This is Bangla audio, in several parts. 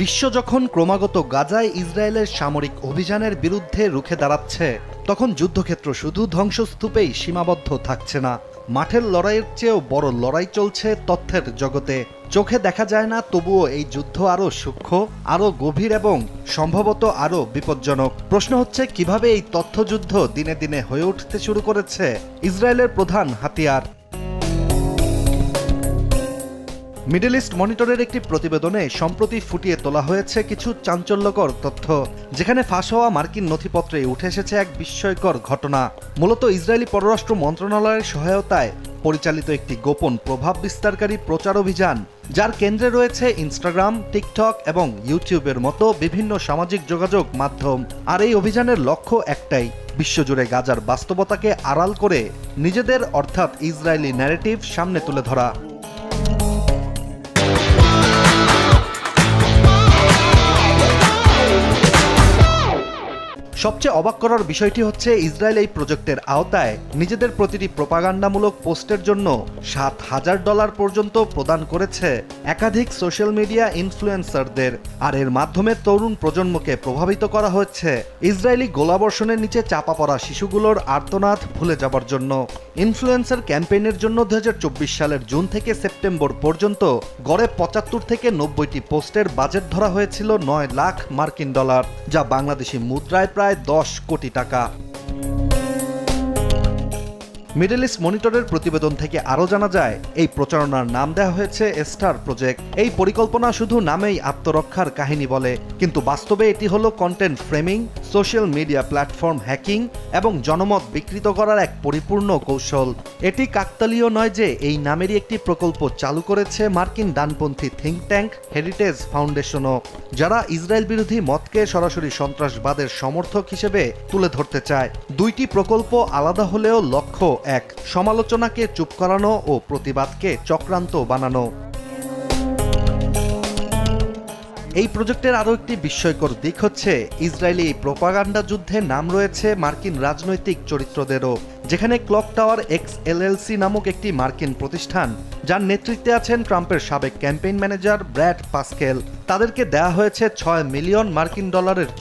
বিশ্ব যখন ক্রমাগত গাজায় ইসরায়েলের সামরিক অভিযানের বিরুদ্ধে রুখে দাঁড়াচ্ছে, তখন যুদ্ধক্ষেত্র শুধু ধ্বংসস্তূপেই সীমাবদ্ধ থাকছে না। মাঠের লড়াইয়ের চেয়েও বড় লড়াই চলছে তথ্যের জগতে। চোখে দেখা যায় না, তবুও এই যুদ্ধ আরও সূক্ষ্ম, আরও গভীর এবং সম্ভবত আরও বিপজ্জনক। প্রশ্ন হচ্ছে, কিভাবে এই তথ্যযুদ্ধ দিনে দিনে হয়ে উঠতে শুরু করেছে ইসরায়েলের প্রধান হাতিয়ার। মিডল ইস্ট মনিটরের একটি প্রতিবেদনে সম্প্রতি ফুটিয়ে তোলা হয়েছে কিছু চাঞ্চল্যকর তথ্য, যেখানে ফাঁস হওয়া মার্কিন নথিপত্রে উঠে এসেছে এক বিস্ময়কর ঘটনা। মূলত ইসরায়েলি পররাষ্ট্র মন্ত্রণালয়ের সহায়তায় পরিচালিত একটি গোপন প্রভাব বিস্তারকারী প্রচার অভিযান, যার কেন্দ্রে রয়েছে ইনস্টাগ্রাম, টিকটক এবং ইউটিউবের মতো বিভিন্ন সামাজিক যোগাযোগ মাধ্যম। আর এই অভিযানের লক্ষ্য একটাই, বিশ্বজুড়ে গাজার বাস্তবতাকে আড়াল করে নিজেদের অর্থাৎ ইসরায়েলি ন্যারেটিভ সামনে তুলে ধরা। সবচেয়ে অবাক করার বিষয়টি হচ্ছে, ইসরায়েল এই প্রজেক্টের আওতায় নিজেদের প্রতিটি প্রোপাগান্ডামূলক পোস্টের জন্য $7,000 পর্যন্ত প্রদান করেছে একাধিক সোশ্যাল মিডিয়া ইনফ্লুয়েন্সারদের। আর এর মাধ্যমে তরুণ প্রজন্মকে প্রভাবিত করা হচ্ছে ইসরায়েলি গোলাবর্ষণের নিচে চাপা পড়া শিশুগুলোর আর্তনাদ ভুলে যাবার জন্য। ইনফ্লুয়েন্সার ক্যাম্পেইনের জন্য 2024 সালের জুন থেকে সেপ্টেম্বর পর্যন্ত গড়ে 75 থেকে 90টি পোস্টের বাজেট ধরা হয়েছিল $9 লাখ, যা বাংলাদেশি মুদ্রায় প্রায় 10 কোটি টাকা। মিডল ইস্ট মনিটরের প্রতিবেদন থেকে আরও জানা যায়, এই প্রচারণার নাম দেওয়া হয়েছে স্টার প্রজেক্ট। এই পরিকল্পনা শুধু নামেই আত্মরক্ষার কাহিনী বলে, কিন্তু বাস্তবে এটি হলো content framing, social media platform hacking এবং জনমত বিকৃত করার এক পরিপূর্ণ কৌশল। এটি কাকতালীয় নয় যে এই নামেরই একটি প্রকল্প চালু করেছে মার্কিন ডানপন্থী থিঙ্ক ট্যাঙ্ক হেরিটেজ ফাউন্ডেশনও, যারা ইসরায়েল বিরোধী মতকে সরাসরি সন্ত্রাসবাদের সমর্থক হিসেবে তুলে ধরতে চায়। দুইটি প্রকল্প আলাদা হলেও লক্ষ্য এক, সমালোচনাকে চুপ করানো ও প্রতিবাদকে চক্রান্ত বানানো। এই প্রজেক্টের আরও একটি বিস্ময়কর দিক হচ্ছে, ইসরায়েলি এই প্রোপাগান্ডা যুদ্ধে নাম রয়েছে মার্কিন রাজনৈতিক চরিত্রদেরও, যেখানে ক্লক টাওয়ার এক্স এলএলসি নামক একটি মার্কিন প্রতিষ্ঠান, যার নেতৃত্বে আছেন ট্রাম্পের সাবেক ক্যাম্পেইন ম্যানেজার ব্র্যাড পাস্কেল। তাদেরকে দেয়া হয়েছে $6 মিলিয়ন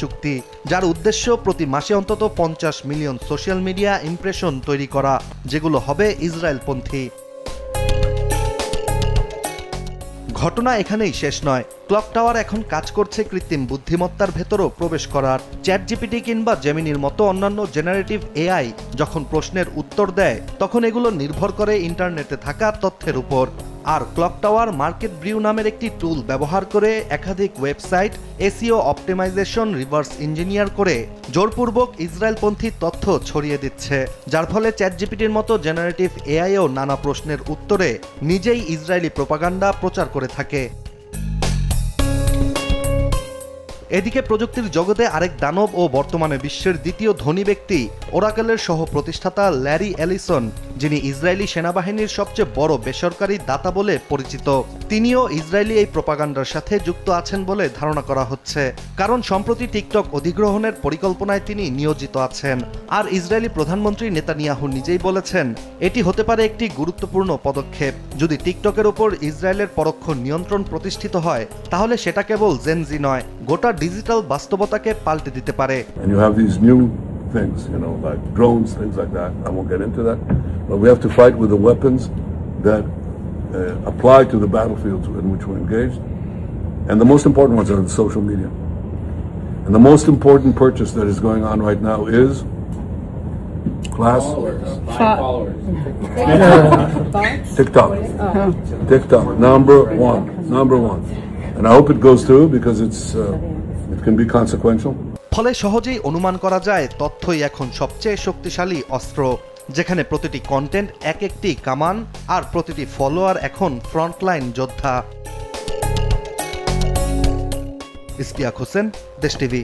চুক্তি, যার উদ্দেশ্য প্রতি মাসে অন্তত 50 মিলিয়ন সোশ্যাল মিডিয়া ইমপ্রেশন তৈরি করা, যেগুলো হবে ইসরায়েলপন্থী। ঘটনা এখানেই শেষ নয়। ক্লক টাওয়ার এখন কাজ করছে কৃত্রিম বুদ্ধিমত্তার ভেতরও প্রবেশ করার। চ্যাটজিপিটি কিংবা জেমিনির মতো অন্যান্য জেনারেটিভ এআই যখন প্রশ্নের উত্তর দেয়, তখন এগুলো নির্ভর করে ইন্টারনেটে থাকা তথ্যের উপর। আর ক্লক টাওয়ার মার্কেট ব্রিউ নামের একটি টুল ব্যবহার করে একাধিক website SEO optimisation reverse engineer করে জোরপূর্বক ইসরায়েলপন্থী তথ্য ছড়িয়ে দিচ্ছে, যার ফলে চ্যাটজিপিটির মতো জেনারেটিভ এআইও নানা প্রশ্নের উত্তরে নিজেই ইসরায়েলি প্রোপাগান্ডা প্রচার করে থাকে। এদিকে প্রযুক্তির জগতে আরেক দানব ও বর্তমানে বিশ্বের দ্বিতীয় ধনী ব্যক্তি ওরাকেলের সহ প্রতিষ্ঠাতা ল্যারি এলিসন, যিনি ইসরায়েলি সেনাবাহিনীর সবচেয়ে বড় বেসরকারি দাতা বলে পরিচিত। তিনিও ইসরায়েলি এই প্রোপাগান্ডার সাথে যুক্ত আছেন বলে ধারণা করা হচ্ছে, কারণ সম্প্রতি টিকটক অধিগ্রহণের পরিকল্পনায় তিনি নিয়োজিত আছেন। আর ইসরায়েলি প্রধানমন্ত্রী নেতানিয়াহু নিজেই বলেছেন, এটি হতে পারে একটি গুরুত্বপূর্ণ পদক্ষেপ। যদি টিকটকের উপর ইসরায়েলের পরোক্ষ নিয়ন্ত্রণ প্রতিষ্ঠিত হয়, তাহলে সেটা কেবল জেনজি নয়, গোটা ডিজিটাল বাস্তবতাকে পাল্টে দিতে পারে। Things, like drones, things like that. I won't get into that. But we have to fight with the weapons that apply to the battlefields in which we're engaged. And the most important ones are the social media. And the most important purchase that is going on right now is followers. TikTok. TikTok, number one. And I hope it goes through because it can be consequential. ফলে সহজেই অনুমান করা যায়, তথ্যই এখন সবচেয়ে শক্তিশালী অস্ত্র, যেখানে প্রতিটি কন্টেন্ট এক একটি কামান, আর প্রতিটি ফলোয়ার এখন ফ্রন্টলাইন যোদ্ধা। ইশতিয়াক হোসেন, দেশ টিভি।